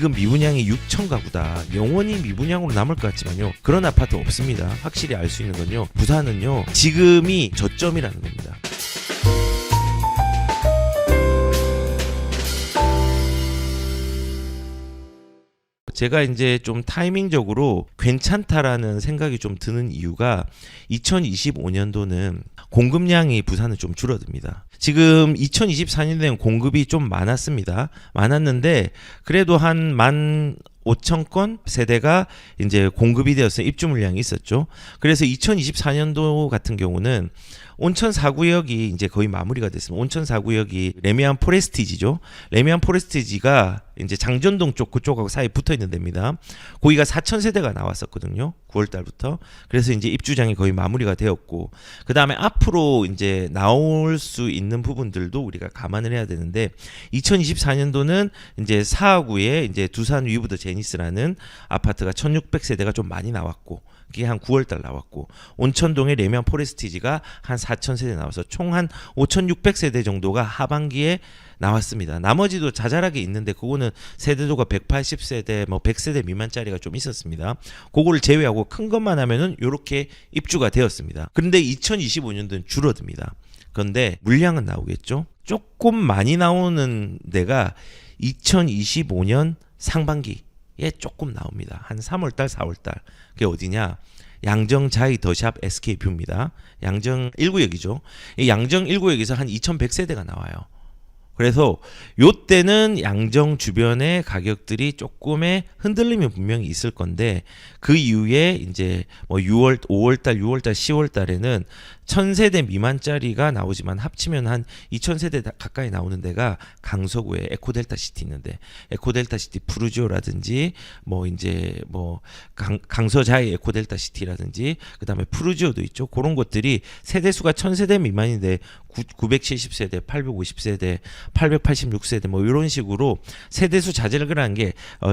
지금 미분양이 6천 가구다. 영원히 미분양으로 남을 것 같지만요. 그런 아파트 없습니다. 확실히 알 수 있는 건요. 부산은요. 지금이 저점이라는 겁니다. 제가 이제 좀 타이밍적으로 괜찮다라는 생각이 좀 드는 이유가 2025년도는 공급량이 부산은 좀 줄어듭니다. 지금 2024년에는 공급이 좀 많았습니다. 많았는데 그래도 한 15,000건 세대가 이제 공급이 되어서 입주 물량이 있었죠. 그래서 2024년도 같은 경우는 온천 4구역이 이제 거의 마무리가 됐습니다. 온천 4구역이 레미안 포레스티지죠. 레미안 포레스티지가 이제 장전동 쪽 그쪽하고 사이 붙어 있는 데입니다. 거기가 4,000세대가 나왔었거든요. 9월 달부터. 그래서 이제 입주장이 거의 마무리가 되었고, 그 다음에 앞으로 이제 나올 수 있는 부분들도 우리가 감안을 해야 되는데, 2024년도는 이제 4구에 이제 두산 위브더 제니스라는 아파트가 1,600세대가 좀 많이 나왔고, 그게 한 9월 달 나왔고, 온천동의 레미안 포레스티지가 한 4,000세대 나와서 총 한 5,600세대 정도가 하반기에 나왔습니다. 나머지도 자잘하게 있는데 그거는 세대도가 180세대, 뭐 100세대 미만짜리가 좀 있었습니다. 그거를 제외하고 큰 것만 하면은 이렇게 입주가 되었습니다. 그런데 2025년도는 줄어듭니다. 그런데 물량은 나오겠죠. 조금 많이 나오는 데가 2025년 상반기에 조금 나옵니다. 한 3월달, 4월달. 그게 어디냐? 양정 자이 더샵 SK뷰입니다. 양정 1구역이죠. 이 양정 1구역에서 한 2,100세대가 나와요. 그래서 요때는 양정 주변의 가격들이 조금의 흔들림이 분명히 있을 건데, 그 이후에 이제 뭐 5월달, 6월달, 10월달에는 1,000세대 미만짜리가 나오지만 합치면 한 2,000세대 가까이 나오는 데가 강서구에 에코델타 시티 있는데, 에코델타 시티 푸르지오라든지 뭐 이제 뭐 강서자이 에코델타 시티라든지 그다음에 푸르지오도 있죠. 그런 것들이 세대수가 1,000세대 미만인데 970세대, 850세대, 886세대 뭐 이런 식으로 세대수 자제를 한 게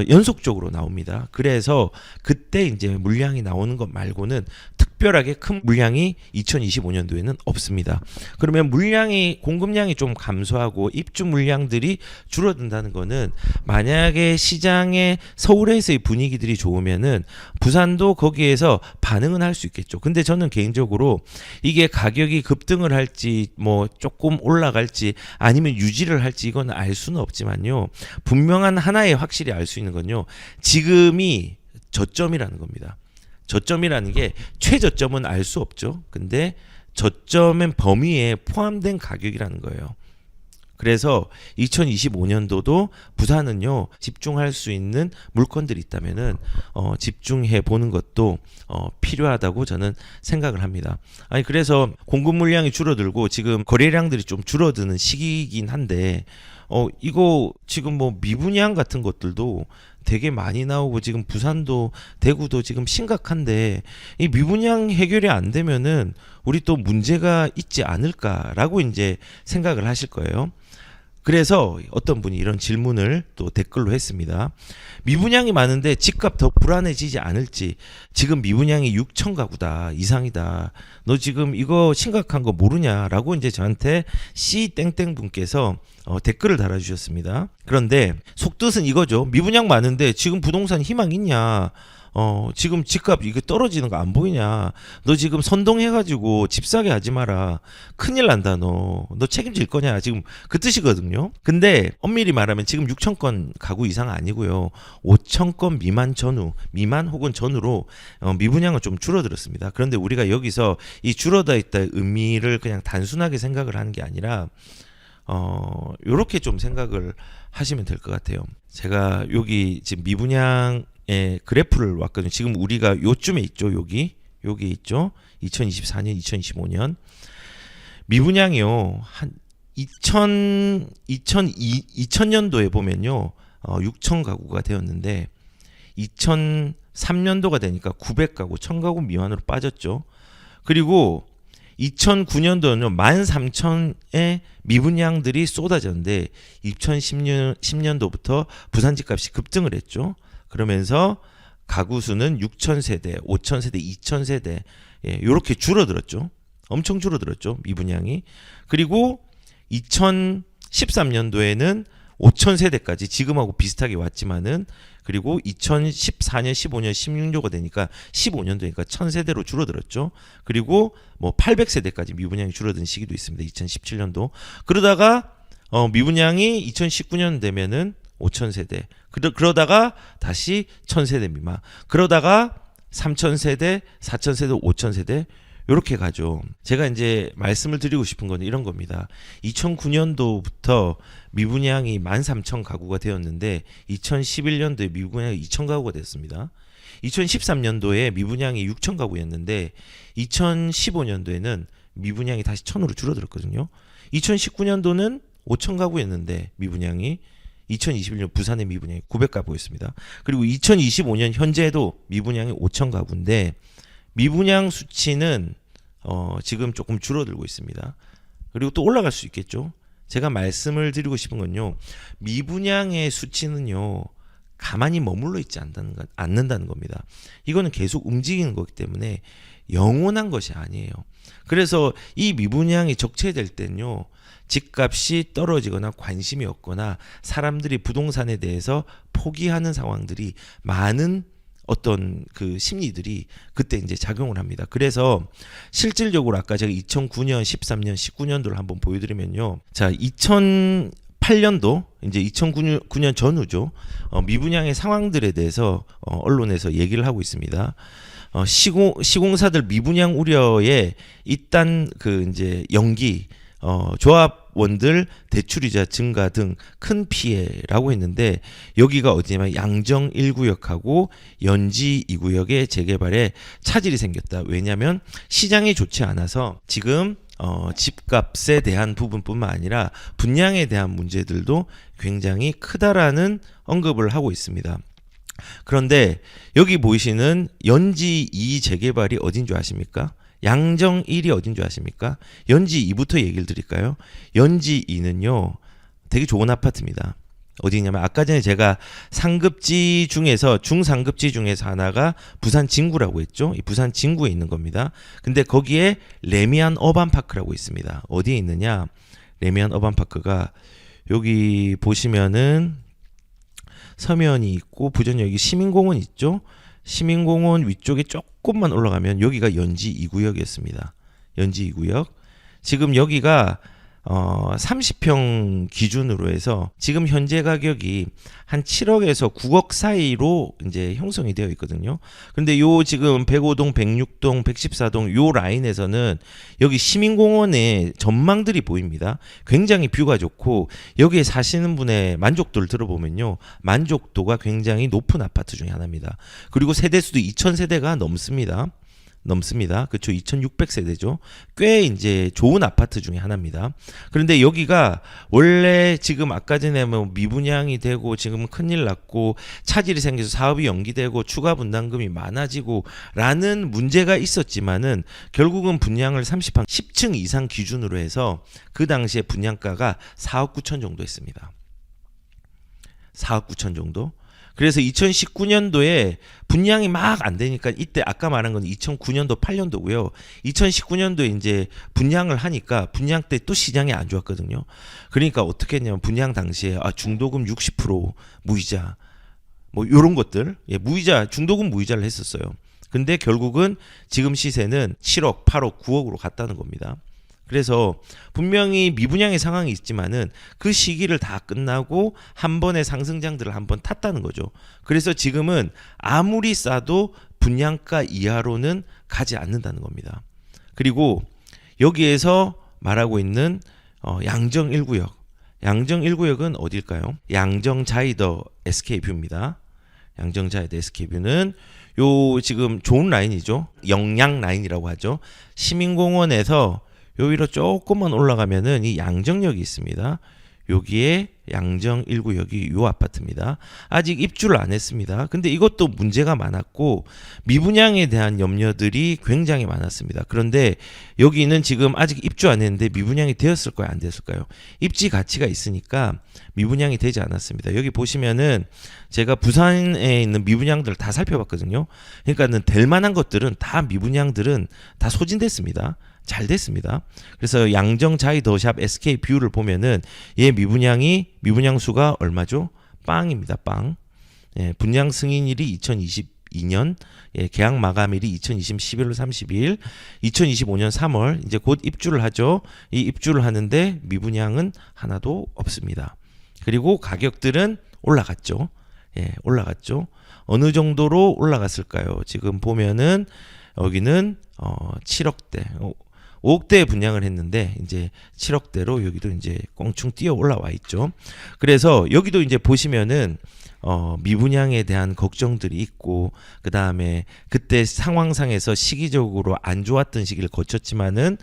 연속적으로 나옵니다. 그래서 그때 이제 물량이 나오는 것 말고는 특별하게 큰 물량이 2025년도에는 없습니다. 그러면 공급량이 좀 감소하고 입주 물량들이 줄어든다는 거는, 만약에 시장의 서울에서의 분위기들이 좋으면은 부산도 거기에서 반응은 할 수 있겠죠. 근데 저는 개인적으로 이게 가격이 급등을 할지 뭐 조금 올라갈지 아니면 유지를 할지 이건 알 수는 없지만요. 분명한 하나에 확실히 알 수 있는 건요. 지금이 저점이라는 겁니다. 저점이라는 게 최저점은 알 수 없죠. 근데 저점의 범위에 포함된 가격이라는 거예요. 그래서 2025년도도 부산은요, 집중할 수 있는 물건들이 있다면은 집중해 보는 것도 필요하다고 저는 생각을 합니다. 아니 그래서 공급 물량이 줄어들고 지금 거래량들이 좀 줄어드는 시기이긴 한데, 이거 지금 뭐 미분양 같은 것들도 되게 많이 나오고 지금 부산도 대구도 지금 심각한데, 이 미분양 해결이 안 되면은 우리 또 문제가 있지 않을까라고 이제 생각을 하실 거예요. 그래서 어떤 분이 이런 질문을 또 댓글로 했습니다. 미분양이 많은데 집값 더 불안해지지 않을지, 지금 미분양이 6천 가구다 이상이다, 너 지금 이거 심각한 거 모르냐라고 이제 저한테 C땡땡 분께서 댓글을 달아주셨습니다. 그런데 속뜻은 이거죠. 미분양 많은데 지금 부동산 희망 있냐? 지금 집값 이거 떨어지는 거 안 보이냐? 너 지금 선동해가지고 집 사게 하지 마라. 큰일 난다 너 책임질 거냐? 지금 그 뜻이거든요. 근데 엄밀히 말하면 지금 6,000건 가구 이상 아니고요. 5,000건 미만 혹은 전후로 미분양은 좀 줄어들었습니다. 그런데 우리가 여기서 이 줄어다 있다 의미를 그냥 단순하게 생각을 하는 게 아니라 요렇게 좀 생각을 하시면 될 것 같아요. 제가 여기 지금 미분양 그래프를 왔거든요. 지금 우리가 요쯤에 있죠. 여기 있죠. 2024년, 2025년 미분양이요. 한 2000년도에 보면요. 6천 가구가 되었는데 2003년도가 되니까 900가구, 1000가구 미만으로 빠졌죠. 그리고 2009년도는 13,000의 미분양들이 쏟아졌는데 2010년도부터 부산 집값이 급등을 했죠. 그러면서 가구 수는 6,000세대, 5,000세대, 2,000세대 이렇게 줄어들었죠. 엄청 줄어들었죠. 미분양이. 그리고 2013년도에는 5,000세대까지 지금하고 비슷하게 왔지만은 그리고 2014년, 15년, 16년도가 되니까 15년도니까 1,000세대로 줄어들었죠. 그리고 뭐 800세대까지 미분양이 줄어든 시기도 있습니다. 2017년도. 그러다가 미분양이 2019년 되면은 5,000세대. 그러다가 다시 1,000세대 미만. 그러다가 3,000세대, 4,000세대, 5,000세대 요렇게 가죠. 제가 이제 말씀을 드리고 싶은 건 이런 겁니다. 2009년도부터 미분양이 13,000가구가 되었는데 2011년도에 미분양이 2,000가구가 됐습니다. 2013년도에 미분양이 6,000가구였는데 2015년도에는 미분양이 다시 1,000으로 줄어들었거든요. 2019년도는 5,000가구였는데 미분양이 2021년 부산의 미분양이 900가구였습니다. 그리고 2025년 현재도 미분양이 5,000가구인데 미분양 수치는 지금 조금 줄어들고 있습니다. 그리고 또 올라갈 수 있겠죠. 제가 말씀을 드리고 싶은 건요. 미분양의 수치는요. 가만히 머물러 있지 않는다는 겁니다. 이거는 계속 움직이는 거기 때문에 영원한 것이 아니에요. 그래서 이 미분양이 적체될 때는요. 집값이 떨어지거나 관심이 없거나 사람들이 부동산에 대해서 포기하는 상황들이 많은 어떤 그 심리들이 그때 이제 작용을 합니다. 그래서 실질적으로 아까 제가 2009년, 13년, 19년도를 한번 보여드리면요. 자, 2008년도 이제 2009년 전후죠. 미분양의 상황들에 대해서 언론에서 얘기를 하고 있습니다. 시공사들 미분양 우려에 일단 그 이제 연기 조합원들 대출이자 증가 등 큰 피해라고 했는데 여기가 어디냐면 양정 1구역하고 연지 2구역의 재개발에 차질이 생겼다. 왜냐하면 시장이 좋지 않아서 지금 집값에 대한 부분뿐만 아니라 분양에 대한 문제들도 굉장히 크다라는 언급을 하고 있습니다. 그런데 여기 보이시는 연지 2 재개발이 어딘 줄 아십니까? 양정 1이 어딘 줄 아십니까? 연지 2부터 얘기를 드릴까요? 연지 2는요. 되게 좋은 아파트입니다. 어디냐면 아까 전에 제가 상급지 중에서 중상급지 중에서 하나가 부산 진구라고 했죠. 이 부산 진구에 있는 겁니다. 근데 거기에 레미안 어반파크라고 있습니다. 어디에 있느냐? 레미안 어반파크가 여기 보시면은 서면이 있고 부전 여기 시민공원 있죠. 시민공원 위쪽에 조금만 올라가면 여기가 연지 2구역이었습니다. 연지 2구역. 지금 여기가 30평 기준으로 해서 지금 현재 가격이 한 7억에서 9억 사이로 이제 형성이 되어 있거든요. 근데 요 지금 105동, 106동, 114동 요 라인에서는 여기 시민공원에 전망들이 보입니다. 굉장히 뷰가 좋고 여기에 사시는 분의 만족도를 들어보면요. 만족도가 굉장히 높은 아파트 중에 하나입니다. 그리고 세대수도 2,000세대가 넘습니다. 그렇죠. 2,600세대죠. 꽤 이제 좋은 아파트 중에 하나입니다. 그런데 여기가 원래 지금 아까 전에 뭐 미분양이 되고 지금 큰일 났고 차질이 생겨서 사업이 연기되고 추가 분담금이 많아지고 라는 문제가 있었지만은 결국은 분양을 10층 이상 기준으로 해서 그 당시에 분양가가 4억 9천 정도 했습니다. 4억 9천 정도. 그래서 2019년도에 분양이 막 안 되니까 이때 아까 말한 건 2009년도 8년도고요. 2019년도에 이제 분양을 하니까 분양 때 또 시장이 안 좋았거든요. 그러니까 어떻게 했냐면 분양 당시에 중도금 60% 무이자 뭐 요런 것들 무이자 중도금 무이자를 했었어요. 근데 결국은 지금 시세는 7억, 8억, 9억으로 갔다는 겁니다. 그래서 분명히 미분양의 상황이 있지만은 그 시기를 다 끝나고 한 번의 상승장들을 한번 탔다는 거죠. 그래서 지금은 아무리 싸도 분양가 이하로는 가지 않는다는 겁니다. 그리고 여기에서 말하고 있는 양정 1구역. 양정 1구역은 어딜까요? 양정 자이더 SK뷰입니다. 양정 자이더 SK뷰는 요 지금 좋은 라인이죠. 영양 라인이라고 하죠. 시민공원에서 요 위로 조금만 올라가면은 이 양정역이 있습니다. 여기에 양정 1구역이 요 아파트입니다. 아직 입주를 안 했습니다. 근데 이것도 문제가 많았고 미분양에 대한 염려들이 굉장히 많았습니다. 그런데 여기는 지금 아직 입주 안 했는데 미분양이 되었을까요? 안 됐을까요? 입지 가치가 있으니까 미분양이 되지 않았습니다. 여기 보시면은 제가 부산에 있는 미분양들을 다 살펴봤거든요. 그러니까는 될 만한 것들은 다 미분양들은 다 소진됐습니다. 잘 됐습니다. 그래서 양정 자이 더샵 SK 뷰를 보면은 얘 미분양 수가 얼마죠? 빵입니다. 빵. 예, 분양 승인일이 2022년, 예, 계약 마감일이 2020년 11월 30일, 2025년 3월 이제 곧 입주를 하죠. 이 입주를 하는데 미분양은 하나도 없습니다. 그리고 가격들은 올라갔죠. 예, 올라갔죠. 어느 정도로 올라갔을까요? 지금 보면은 여기는 7억대, 5억대에 분양을 했는데 이제 7억대로 여기도 이제 껑충 뛰어 올라와 있죠. 그래서 여기도 이제 보시면은 미분양에 대한 걱정들이 있고, 그 다음에 그때 상황상에서 시기적으로 안 좋았던 시기를 거쳤지만은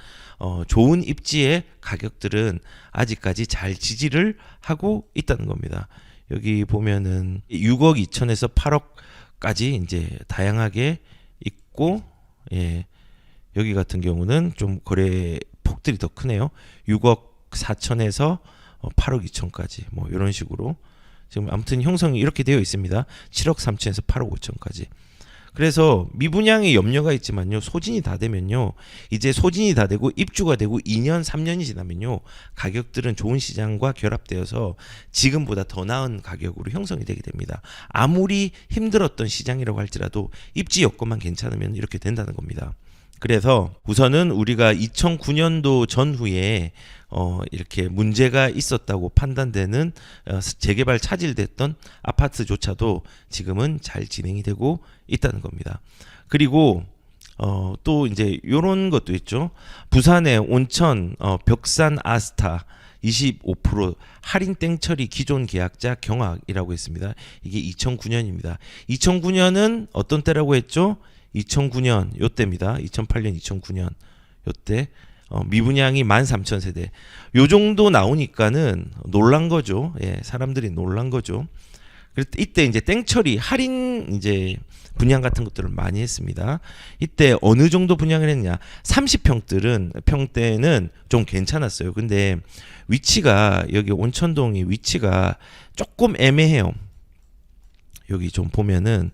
좋은 입지의 가격들은 아직까지 잘 지지를 하고 있다는 겁니다. 여기 보면은 6억 2천에서 8억까지 이제 다양하게 있고, 예, 여기 같은 경우는 좀 거래 폭들이 더 크네요. 6억 4천에서 8억 2천까지 뭐 이런 식으로 지금 아무튼 형성이 이렇게 되어 있습니다. 7억 3천에서 8억 5천까지. 그래서 미분양에 염려가 있지만요, 소진이 다 되면요, 이제 소진이 다 되고 입주가 되고 2년 3년이 지나면요, 가격들은 좋은 시장과 결합되어서 지금보다 더 나은 가격으로 형성이 되게 됩니다. 아무리 힘들었던 시장이라고 할지라도 입지 여건만 괜찮으면 이렇게 된다는 겁니다. 그래서 우선은 우리가 2009년도 전후에 이렇게 문제가 있었다고 판단되는 재개발 차질됐던 아파트조차도 지금은 잘 진행이 되고 있다는 겁니다. 그리고 또 이제 이런 것도 있죠. 부산의 온천 벽산 아스타 25% 할인 땡처리 기존 계약자 경악이라고 했습니다. 이게 2009년입니다. 2009년은 어떤 때라고 했죠? 2009년 요때입니다. 2008년, 2009년 요때 미분양이 13,000세대. 요 정도 나오니까는 놀란 거죠. 예, 사람들이 놀란 거죠. 그래서 이때 이제 땡처리 할인 이제 분양 같은 것들을 많이 했습니다. 이때 어느 정도 분양을 했냐? 30평대는 좀 괜찮았어요. 근데 위치가 여기 온천동이 위치가 조금 애매해요. 여기 좀 보면은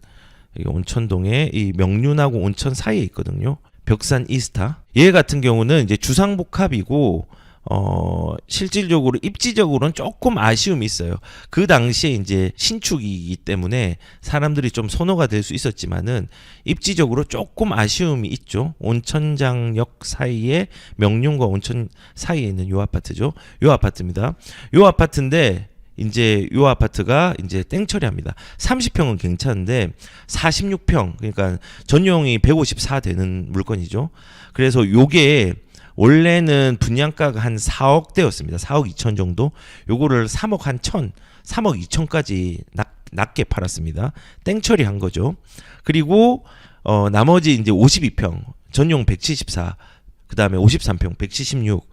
여기 온천동에 이 명륜하고 온천 사이에 있거든요. 벽산 이스타. 얘 같은 경우는 이제 주상복합이고 실질적으로 입지적으로는 조금 아쉬움이 있어요. 그 당시에 이제 신축이기 때문에 사람들이 좀 선호가 될 수 있었지만은 입지적으로 조금 아쉬움이 있죠. 온천장역 사이에 명륜과 온천 사이에 있는 요 아파트죠. 요 아파트입니다. 요 아파트인데 이제 요 아파트가 이제 땡처리합니다. 30평은 괜찮은데 46평, 그러니까 전용이 154 되는 물건이죠. 그래서 요게 원래는 분양가가 한 4억대였습니다. 4억 2천 정도. 요거를 3억 한 천, 3억 2천까지 낮게 팔았습니다. 땡처리 한 거죠. 그리고 나머지 이제 52평, 전용 174, 그다음에 53평, 176,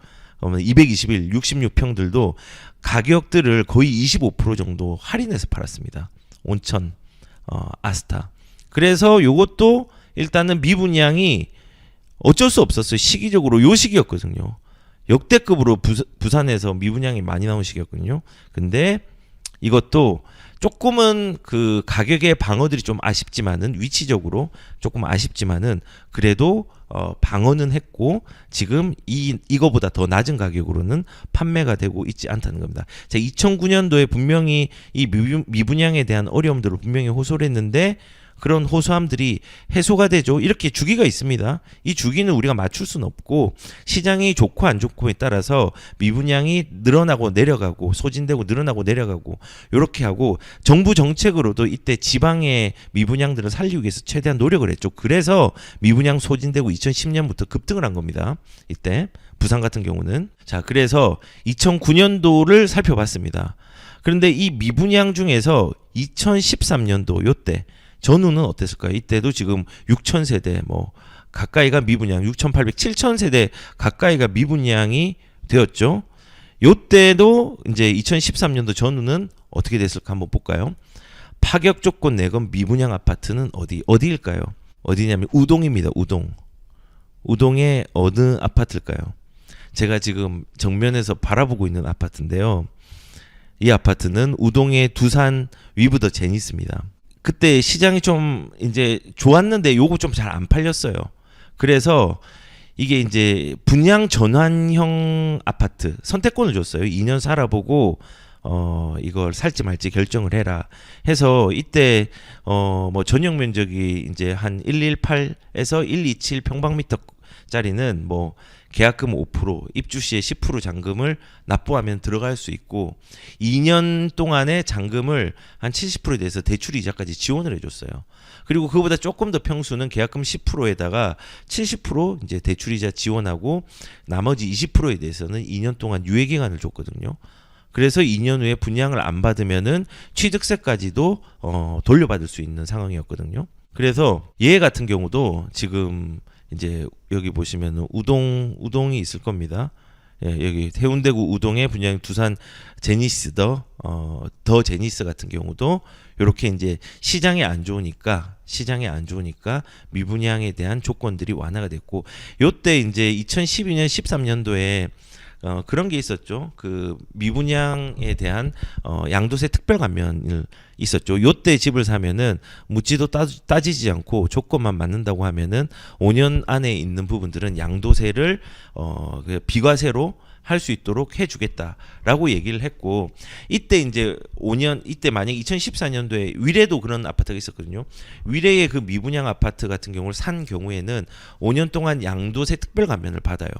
221, 66평들도 가격들을 거의 25% 정도 할인해서 팔았습니다. 온천 아스타. 그래서 요것도 일단은 미분양이 어쩔 수 없었어요. 시기적으로 요 시기였거든요. 역대급으로 부산에서 미분양이 많이 나온 시기였거든요. 근데 이것도 조금은 그 가격의 방어들이 좀 아쉽지만은 위치적으로 조금 아쉽지만은 그래도 방어는 했고 지금 이거보다 더 낮은 가격으로는 판매가 되고 있지 않다는 겁니다. 자, 2009년도에 분명히 이 미분양에 대한 어려움들을 분명히 호소를 했는데 그런 호소함들이 해소가 되죠. 이렇게 주기가 있습니다. 이 주기는 우리가 맞출 수는 없고 시장이 좋고 안 좋고에 따라서 미분양이 늘어나고 내려가고 소진되고 늘어나고 내려가고 이렇게 하고 정부 정책으로도 이때 지방의 미분양들을 살리기 위해서 최대한 노력을 했죠. 그래서 미분양 소진되고 2010년부터 급등을 한 겁니다. 이때 부산 같은 경우는. 자, 그래서 2009년도를 살펴봤습니다. 그런데 이 미분양 중에서 2013년도 요때 전후는 어땠을까요? 이때도 지금 6,000세대 뭐 가까이가 미분양, 6,800, 7,000세대 가까이가 미분양이 되었죠. 요때도 이제 2013년도 전후는 어떻게 됐을까 한번 볼까요? 파격 조건 내건 미분양 아파트는 어디일까요? 어디냐면 우동입니다. 우동의 어느 아파트일까요? 제가 지금 정면에서 바라보고 있는 아파트인데요. 이 아파트는 우동의 두산 위브 더 제니스입니다. 그때 시장이 좀 이제 좋았는데 요거 좀 잘 안 팔렸어요. 그래서 이게 이제 분양 전환형 아파트 선택권을 줬어요. 2년 살아보고 이걸 살지 말지 결정을 해라 해서 이때 뭐 전용 면적이 이제 한 118에서 127 평방미터짜리는 뭐 계약금 5%, 입주 시에 10% 잔금을 납부하면 들어갈 수 있고 2년 동안의 잔금을 한 70%에 대해서 대출 이자까지 지원을 해줬어요. 그리고 그보다 조금 더 평수는 계약금 10%에다가 70% 이제 대출 이자 지원하고 나머지 20%에 대해서는 2년 동안 유예 기간을 줬거든요. 그래서 2년 후에 분양을 안 받으면은 취득세까지도 돌려받을 수 있는 상황이었거든요. 그래서 얘 같은 경우도 지금 이제 여기 보시면은 우동이 있을 겁니다. 예, 여기 해운대구 우동의 분양 두산 제니스 더 제니스 같은 경우도 이렇게 이제 시장이 안 좋으니까 미분양에 대한 조건들이 완화가 됐고 요때 이제 2012년 13년도에 그런 게 있었죠. 그 미분양에 대한 양도세 특별 감면을 있었죠. 요때 집을 사면은 묻지도 따지지 않고 조건만 맞는다고 하면은 5년 안에 있는 부분들은 양도세를 그 비과세로 할 수 있도록 해주겠다라고 얘기를 했고 이때 이제 5년 이때 만약 2014년도에 위례도 그런 아파트가 있었거든요. 위례의 그 미분양 아파트 같은 경우를 산 경우에는 5년 동안 양도세 특별 감면을 받아요.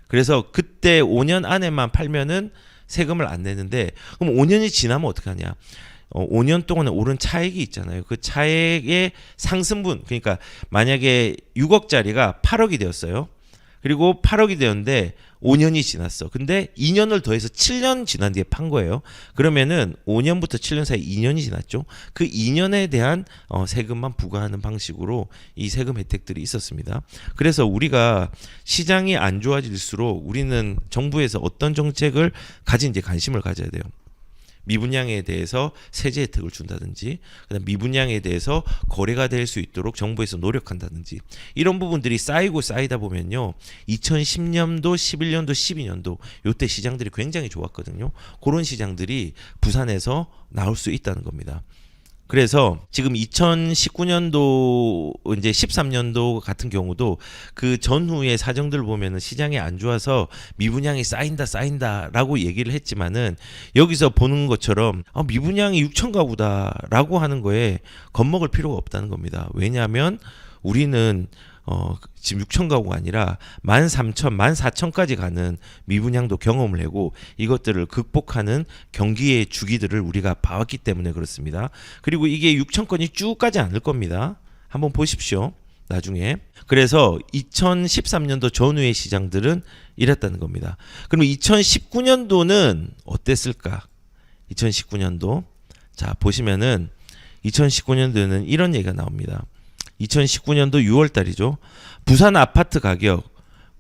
그래서 그때 5년 안에만 팔면은 세금을 안 내는데 그럼 5년이 지나면 어떻게 하냐? 5년 동안에 오른 차액이 있잖아요. 그 차액의 상승분 그러니까 만약에 6억짜리가 8억이 되었어요. 그리고 8억이 되었는데 5년이 지났어. 근데 2년을 더해서 7년 지난 뒤에 판 거예요. 그러면은 5년부터 7년 사이 2년이 지났죠. 그 2년에 대한 세금만 부과하는 방식으로 이 세금 혜택들이 있었습니다. 그래서 우리가 시장이 안 좋아질수록 우리는 정부에서 어떤 정책을 가진지 관심을 가져야 돼요. 미분양에 대해서 세제 혜택을 준다든지 그다음 미분양에 대해서 거래가 될 수 있도록 정부에서 노력한다든지 이런 부분들이 쌓이다 보면요 2010년도 11년도 12년도 요때 시장들이 굉장히 좋았거든요. 그런 시장들이 부산에서 나올 수 있다는 겁니다. 그래서 지금 2019년도 이제 13년도 같은 경우도 그 전후의 사정들 보면은 시장이 안 좋아서 미분양이 쌓인다라고 얘기를 했지만은 여기서 보는 것처럼 미분양이 6천 가구다라고 하는 거에 겁먹을 필요가 없다는 겁니다. 왜냐하면 우리는 지금 6천 가구가 아니라 13,000, 14,000까지 가는 미분양도 경험을 하고 이것들을 극복하는 경기의 주기들을 우리가 봐왔기 때문에 그렇습니다. 그리고 이게 6천 건이 쭉 가지 않을 겁니다. 한번 보십시오. 나중에. 그래서 2013년도 전후의 시장들은 이랬다는 겁니다. 그럼 2019년도는 어땠을까? 2019년도. 자, 보시면은 2019년도에는 이런 얘기가 나옵니다. 2019년도 6월 달이죠. 부산 아파트 가격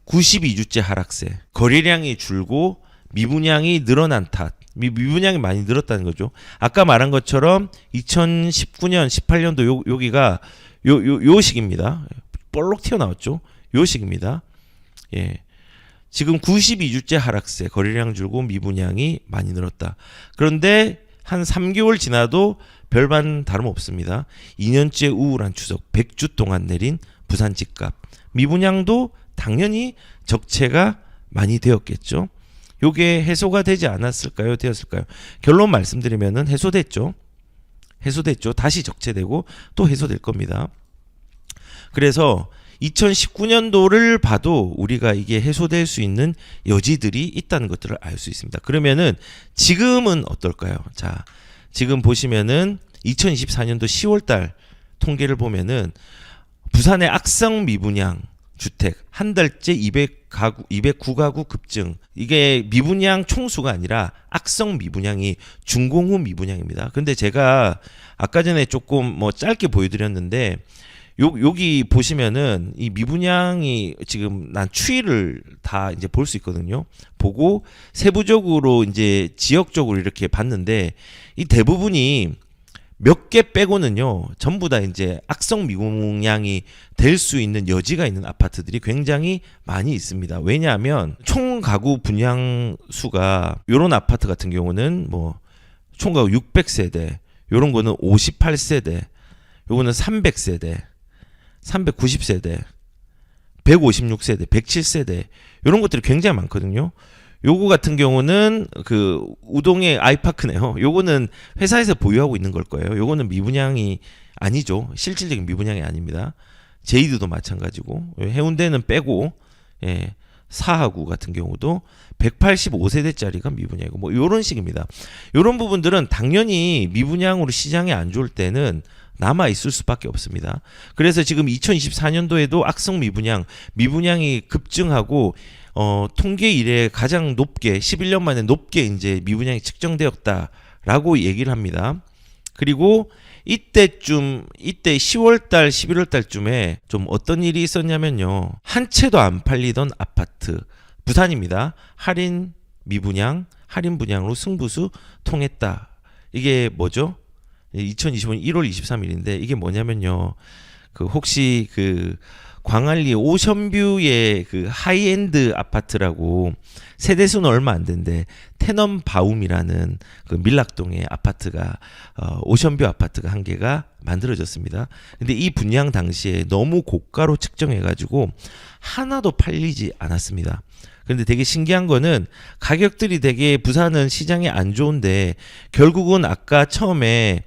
92주째 하락세. 거래량이 줄고 미분양이 늘어난 탓. 미분양이 많이 늘었다는 거죠. 아까 말한 것처럼 2019년 18년도 여기가 요 시기입니다. 볼록 튀어나왔죠. 요 시기입니다. 예. 지금 92주째 하락세. 거래량 줄고 미분양이 많이 늘었다. 그런데 한 3개월 지나도 별반 다름없습니다. 2년째 우울한 추석 100주 동안 내린 부산 집값. 미분양도 당연히 적체가 많이 되었겠죠. 요게 해소가 되지 않았을까요? 되었을까요? 결론 말씀드리면은 해소됐죠. 다시 적체되고 또 해소될 겁니다. 그래서 2019년도를 봐도 우리가 이게 해소될 수 있는 여지들이 있다는 것들을 알 수 있습니다. 그러면은 지금은 어떨까요? 자, 지금 보시면은 2024년도 10월달 통계를 보면은 부산의 악성 미분양 주택 한 달째 209가구 급증. 이게 미분양 총수가 아니라 악성 미분양이 준공후 미분양입니다. 근데 제가 아까 전에 조금 뭐 짧게 보여드렸는데 여기 보시면은 이 미분양이 지금 난 추이를 다 이제 볼 수 있거든요. 보고 세부적으로 이제 지역적으로 이렇게 봤는데 이 대부분이 몇 개 빼고는요 전부 다 이제 악성 미분양이 될 수 있는 여지가 있는 아파트들이 굉장히 많이 있습니다. 왜냐하면 총 가구 분양 수가 요런 아파트 같은 경우는 뭐 총 가구 600세대, 요런 거는 58세대, 요거는 300세대, 390세대, 156세대, 107세대 이런 것들이 굉장히 많거든요. 요거 같은 경우는 그 우동의 아이파크네요. 요거는 회사에서 보유하고 있는 걸 거예요. 요거는 미분양이 아니죠. 실질적인 미분양이 아닙니다. 제이드도 마찬가지고 해운대는 빼고 사하구 같은 경우도 185세대짜리가 미분양이고 뭐 요런 식입니다. 요런 부분들은 당연히 미분양으로 시장이 안 좋을 때는 남아 있을 수밖에 없습니다. 그래서 지금 2024년도에도 악성 미분양이 급증하고 통계 이래 가장 높게 11년 만에 높게 이제 미분양이 측정되었다라고 얘기를 합니다. 그리고 이때 10월달, 11월달쯤에 좀 어떤 일이 있었냐면요. 한 채도 안 팔리던 아파트, 부산입니다. 할인 분양으로 승부수 통했다. 이게 뭐죠? 2025년 1월 23일인데 이게 뭐냐면요. 그 혹시 그 광안리 오션뷰의 그 하이엔드 아파트라고 세대수는 얼마 안 된데 테넌바움이라는 그 밀락동의 아파트가 오션뷰 아파트가 한 개가 만들어졌습니다. 근데 이 분양 당시에 너무 고가로 측정해가지고 하나도 팔리지 않았습니다. 그런데 되게 신기한 거는 가격들이 되게 부산은 시장이 안 좋은데 결국은 아까 처음에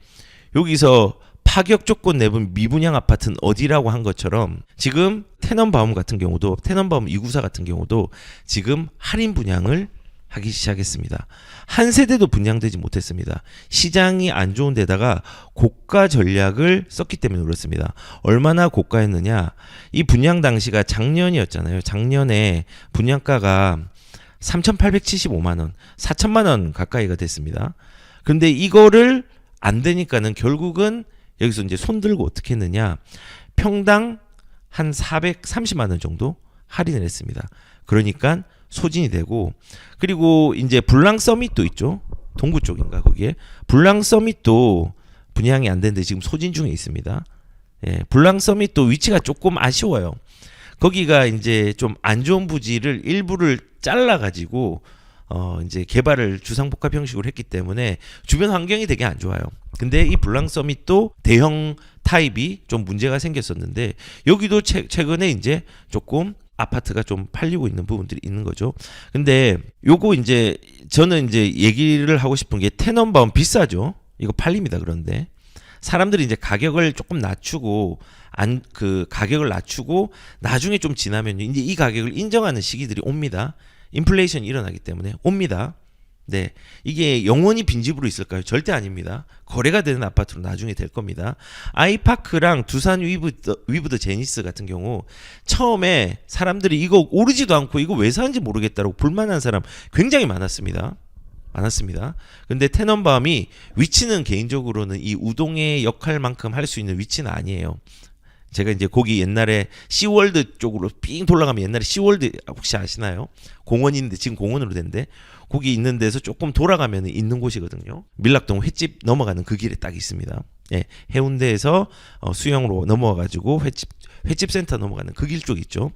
여기서 파격 조건 내분 미분양 아파트는 어디라고 한 것처럼 지금 테넌바움 2구사 같은 경우도 지금 할인 분양을 하기 시작했습니다. 한 세대도 분양되지 못했습니다. 시장이 안 좋은 데다가 고가 전략을 썼기 때문에 그렇습니다. 얼마나 고가였느냐? 이 분양 당시가 작년이었잖아요. 작년에 분양가가 3,875만 원, 4천만 원 가까이가 됐습니다. 근데 이거를 안 되니까는 결국은 여기서 이제 손들고 어떻게 했느냐? 평당 한 430만 원 정도 할인을 했습니다. 그러니까 소진이 되고, 그리고 이제 불랑 서밋도 있죠. 동구 쪽인가 거기에 불랑 서밋도 분양이 안 되는데 지금 소진 중에 있습니다. 불랑 서밋도 위치가 조금 아쉬워요. 거기가 이제 좀 안 좋은 부지를 일부를 잘라 가지고 이제 개발을 주상복합 형식으로 했기 때문에 주변 환경이 되게 안 좋아요. 근데 이 블랑 서밋도 대형 타입이 좀 문제가 생겼었는데 여기도 최근에 이제 조금 아파트가 좀 팔리고 있는 부분들이 있는 거죠. 근데 요거 이제 저는 이제 얘기를 하고 싶은 게 테넌바움 비싸죠. 이거 팔립니다. 그런데 사람들이 이제 가격을 조금 낮추고 가격을 낮추고 나중에 좀 지나면 이제 이 가격을 인정하는 시기들이 옵니다. 인플레이션이 일어나기 때문에 옵니다. 네, 이게 영원히 빈집으로 있을까요? 절대 아닙니다. 거래가 되는 아파트로 나중에 될 겁니다. 아이파크랑 두산 위브드 제니스 같은 경우 처음에 사람들이 이거 오르지도 않고 이거 왜 사는지 모르겠다고 불만한 사람 굉장히 많았습니다. 근데 테넌바움이 위치는 개인적으로는 이 우동의 역할만큼 할 수 있는 위치는 아니에요. 제가 이제 거기 옛날에 시월드 쪽으로 삥 돌아가면 옛날에 시월드 혹시 아시나요? 공원인데 지금 공원으로 된데 거기 있는 데서 조금 돌아가면 있는 곳이거든요. 밀락동 횟집 넘어가는 그 길에 딱 있습니다. 해운대에서 수영으로 넘어가가지고 횟집 센터 넘어가는 그 길 쪽 있죠.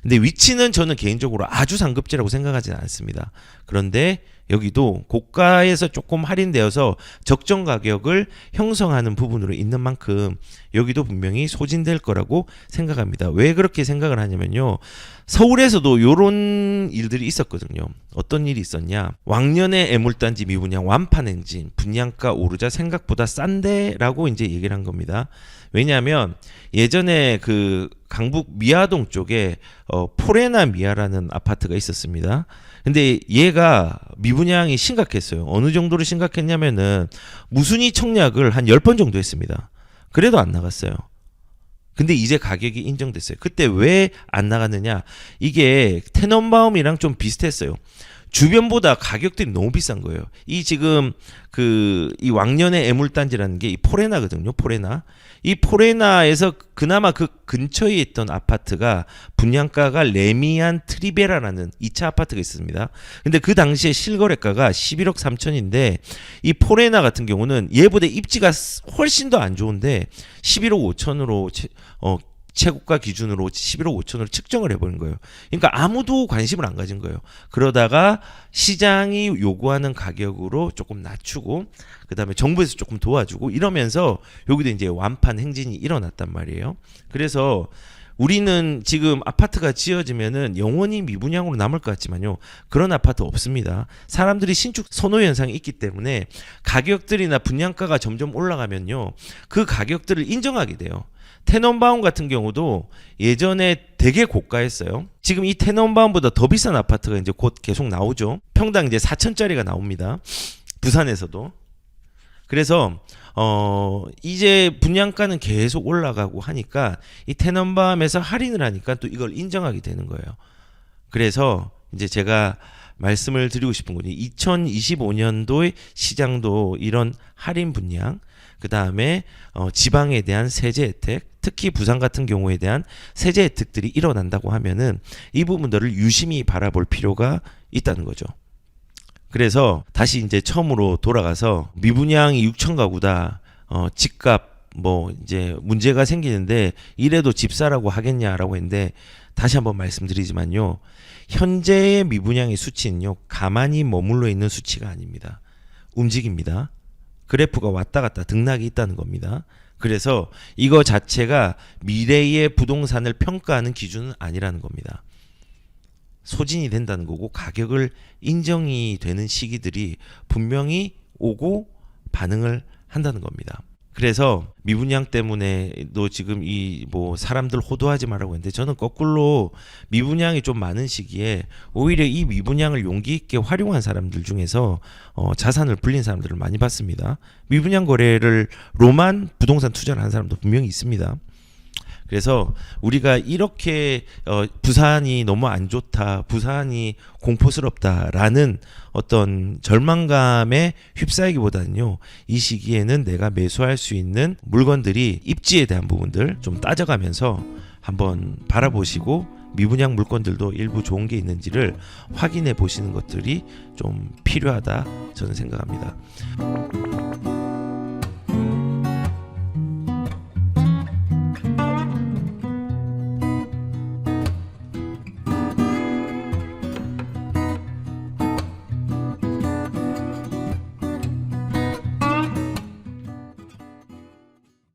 근데 위치는 저는 개인적으로 아주 상급지라고 생각하지는 않습니다. 그런데 여기도 고가에서 조금 할인되어서 적정 가격을 형성하는 부분으로 있는 만큼 여기도 분명히 소진될 거라고 생각합니다. 왜 그렇게 생각을 하냐면요. 서울에서도 이런 일들이 있었거든요. 어떤 일이 있었냐. 왕년의 애물단지 미분양 완판 행진 분양가 오르자 생각보다 싼데라고 이제 얘기를 한 겁니다. 왜냐하면 예전에 그 강북 미아동 쪽에 포레나 미아라는 아파트가 있었습니다. 근데 얘가 미분양이 심각했어요. 어느 정도로 심각했냐면은 무순위 청약을 한 10번 정도 했습니다. 그래도 안 나갔어요. 근데 이제 가격이 인정됐어요. 그때 왜 안 나갔느냐? 이게 테넌바움이랑 좀 비슷했어요. 주변보다 가격들이 너무 비싼 거예요. 이 지금 이 왕년의 애물단지라는 게 이 포레나거든요. 포레나. 이 포레나에서 그나마 그 근처에 있던 아파트가 분양가가 레미안 트리베라라는 2차 아파트가 있습니다. 근데 그 당시에 실거래가가 11억 3천인데 이 포레나 같은 경우는 얘보다 입지가 훨씬 더 안 좋은데 11억 5천으로 최고가 기준으로 11억 5천으로 측정을 해버린 거예요. 그러니까 아무도 관심을 안 가진 거예요. 그러다가 시장이 요구하는 가격으로 조금 낮추고 그 다음에 정부에서 조금 도와주고 이러면서 여기도 이제 완판 행진이 일어났단 말이에요. 그래서 우리는 지금 아파트가 지어지면은 영원히 미분양으로 남을 것 같지만요. 그런 아파트 없습니다. 사람들이 신축 선호 현상이 있기 때문에 가격들이나 분양가가 점점 올라가면요. 그 가격들을 인정하게 돼요. 테넌바움 같은 경우도 예전에 되게 고가였어요. 지금 이 테넌바움보다 더 비싼 아파트가 이제 곧 계속 나오죠. 평당 이제 4천짜리가 나옵니다. 부산에서도. 그래서 이제 분양가는 계속 올라가고 하니까 이 테넌밤에서 할인을 하니까 또 이걸 인정하게 되는 거예요. 그래서 이제 제가 말씀을 드리고 싶은 거니 2025년도의 시장도 이런 할인 분양, 그 다음에 지방에 대한 세제 혜택, 특히 부산 같은 경우에 대한 세제 혜택들이 일어난다고 하면은 이 부분들을 유심히 바라볼 필요가 있다는 거죠. 그래서 다시 이제 처음으로 돌아가서 미분양이 6천 가구다. 집값 뭐 이제 문제가 생기는데 이래도 집 사라고 하겠냐라고 했는데 다시 한번 말씀드리지만요. 현재의 미분양의 수치는요. 가만히 머물러 있는 수치가 아닙니다. 움직입니다. 그래프가 왔다 갔다 등락이 있다는 겁니다. 그래서 이거 자체가 미래의 부동산을 평가하는 기준은 아니라는 겁니다. 소진이 된다는 거고 가격을 인정이 되는 시기들이 분명히 오고 반응을 한다는 겁니다. 그래서 미분양 때문에도 지금 이 뭐 사람들 호도하지 말라고 했는데 저는 거꾸로 미분양이 좀 많은 시기에 오히려 이 미분양을 용기 있게 활용한 사람들 중에서 자산을 불린 사람들을 많이 봤습니다. 미분양 거래를로만 부동산 투자를 한 사람도 분명히 있습니다. 그래서 우리가 이렇게 부산이 너무 안 좋다, 부산이 공포스럽다라는 어떤 절망감에 휩싸이기보다는요, 이 시기에는 내가 매수할 수 있는 물건들이 입지에 대한 부분들 좀 따져가면서 한번 바라보시고 미분양 물건들도 일부 좋은 게 있는지를 확인해 보시는 것들이 좀 필요하다 저는 생각합니다.